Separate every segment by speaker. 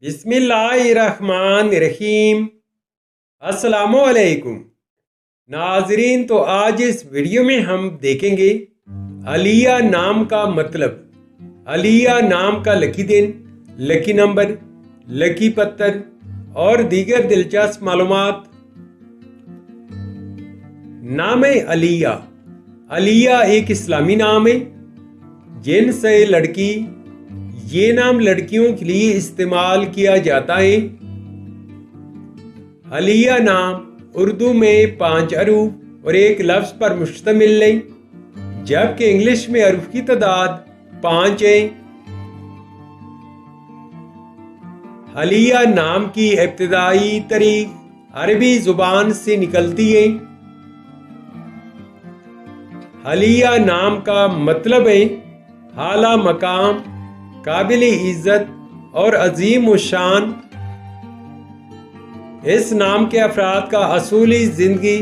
Speaker 1: बिस्मिल्लाहिर्रहमानिर्रहीम। अस्सलामुअलैकुम नाजरीन। तो आज इस वीडियो में हम देखेंगे अलिया नाम का मतलब, अलिया नाम का लकी दिन, लकी नंबर, लकी पत्थर और दीगर दिलचस्प मालूमात। नाम है अलिया। अलिया एक इस्लामी नाम है जिनसे लड़की, ये नाम लड़कियों के लिए इस्तेमाल किया जाता है। अलिया नाम उर्दू में 5 हरूफ और एक लफ्ज पर मुश्तमिल है, जबकि इंग्लिश में हरूफ की तादाद 5 है। अलिया नाम की इब्तिदाई तारीख अरबी जुबान से निकलती है। अलिया नाम का मतलब है आला मकाम, काबिल इज्जत और अजीम शान। इस नाम के अफराद का असूली जिंदगी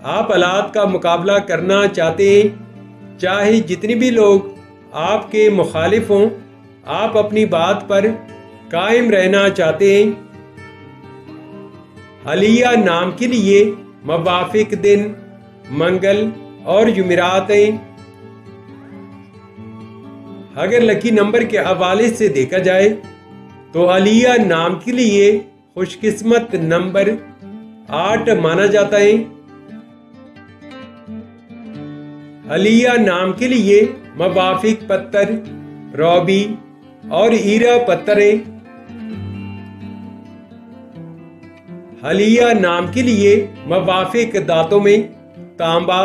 Speaker 1: आप हालात का मुकाबला करना चाहते हैं, चाहे जितने भी लोग आपके मुखालिफ हों, आप अपनी बात पर कायम रहना चाहते हैं। अलिया नाम के लिए मुवाफिक दिन मंगल और जुमेरात हैं। अगर लकी नंबर के हवाले से देखा जाए तो अलिया नाम के लिए खुशकिस्मत नंबर 8 माना जाता है। अलिया नाम के लिए मुवाफिक पत्थर रॉबी और हीरा पत्थर है। अलिया नाम के लिए मुवाफिक दांतों में तांबा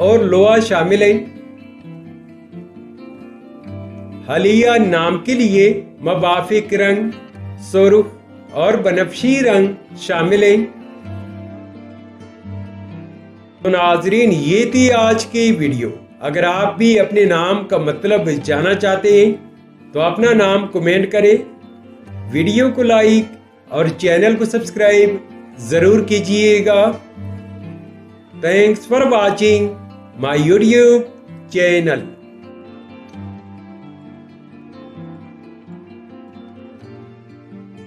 Speaker 1: और लोहा शामिल है। अलिया नाम के लिए मुवाफिक रंग सुर्ख और बनफशी रंग शामिल हैं। तो नाजरीन, ये थी आज की वीडियो। अगर आप भी अपने नाम का मतलब जानना चाहते हैं तो अपना नाम कमेंट करें, वीडियो को लाइक और चैनल को सब्सक्राइब जरूर कीजिएगा। Thanks for watching my YouTube channel.